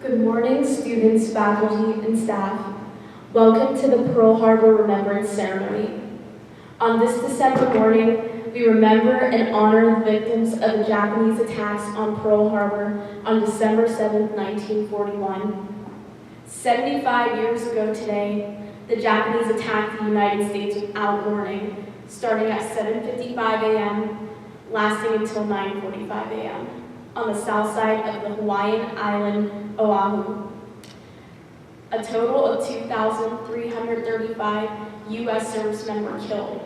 Good morning, students, faculty, and staff. Welcome to the Pearl Harbor Remembrance Ceremony. On this December morning, we remember and honor the victims of the Japanese attacks on Pearl Harbor on December 7, 1941. 75 years ago today, the Japanese attacked the United States without warning, starting at 7:55 a.m., lasting until 9:45 a.m. on the south side of the Hawaiian island, Oahu. A total of 2,335 U.S. servicemen were killed,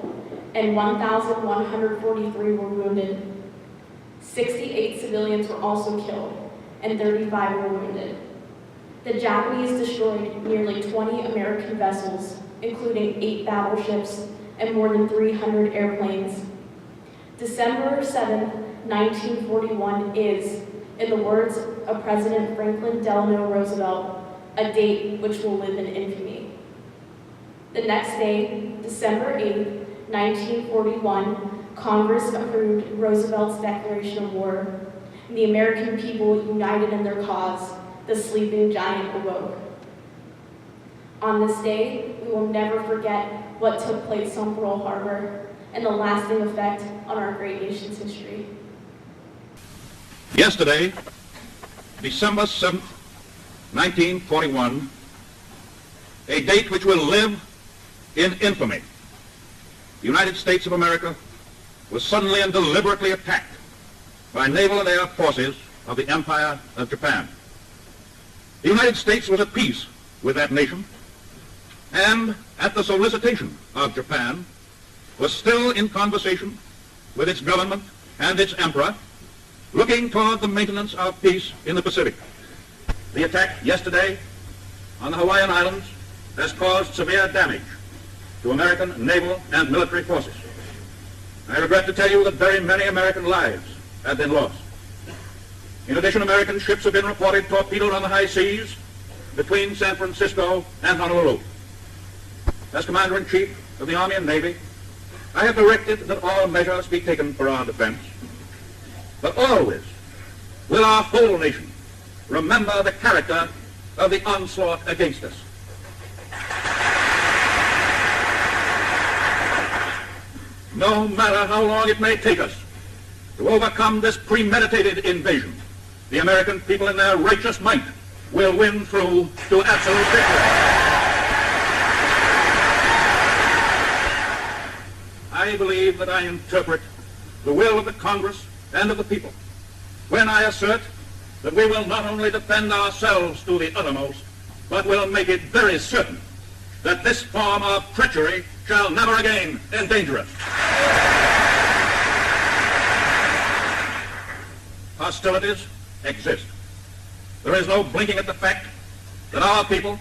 and 1,143 were wounded. 68 civilians were also killed, and 35 were wounded. The Japanese destroyed nearly 20 American vessels, including 8 battleships and more than 300 airplanes. December 7, 1941 is, in the words of President Franklin Delano Roosevelt, a date which will live in infamy. The next day, December 8, 1941, Congress approved Roosevelt's declaration of war, and the American people united in their cause. The sleeping giant awoke. On this day, we will never forget what took place on Pearl Harbor and the lasting effect on our great nation's history. Yesterday, December 7th, 1941, a date which will live in infamy. The United States of America was suddenly and deliberately attacked by naval and air forces of the Empire of Japan. The United States was at peace with that nation, and at the solicitation of Japan, was still in conversation with its government and its emperor, looking toward the maintenance of peace in the Pacific. The attack yesterday on the Hawaiian Islands has caused severe damage to American naval and military forces. I regret to tell you that very many American lives have been lost. In addition, American ships have been reported torpedoed on the high seas between San Francisco and Honolulu. As Commander-in-Chief of the Army and Navy, I have directed that all measures be taken for our defense. But always will our whole nation remember the character of the onslaught against us. No matter how long it may take us to overcome this premeditated invasion, the American people in their righteous might will win through to absolute victory. I believe that I interpret the will of the Congress and of the people when I assert that we will not only defend ourselves to the uttermost, but will make it very certain that this form of treachery shall never again endanger us. Hostilities exist. There is no blinking at the fact that our people,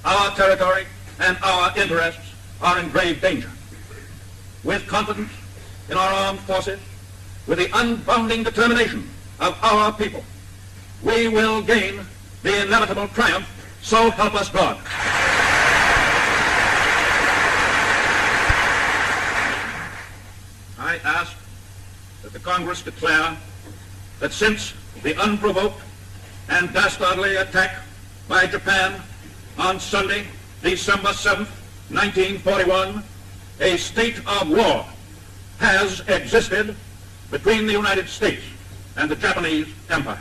our territory, and our interests are in grave danger. With confidence in our armed forces, with the unbounding determination of our people, we will gain the inevitable triumph, so help us God. I ask that the Congress declare that since the unprovoked and dastardly attack by Japan on Sunday, December 7th, 1941, a state of war has existed between the United States and the Japanese Empire.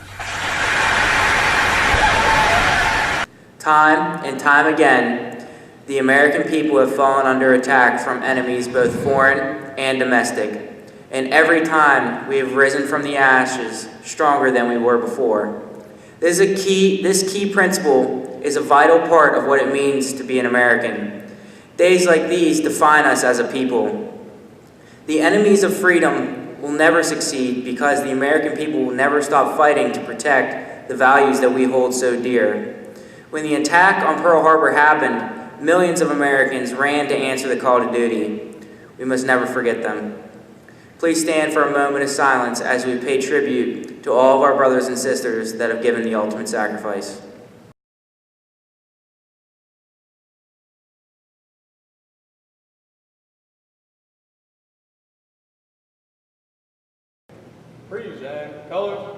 Time and time again, the American people have fallen under attack from enemies both foreign and domestic. And every time we have risen from the ashes stronger than we were before. This key principle is a vital part of what it means to be an American. Days like these define us as a people. The enemies of freedom will never succeed because the American people will never stop fighting to protect the values that we hold so dear. When the attack on Pearl Harbor happened, millions of Americans ran to answer the call to duty. We must never forget them. Please stand for a moment of silence as we pay tribute to all of our brothers and sisters that have given the ultimate sacrifice. Freeze and colors.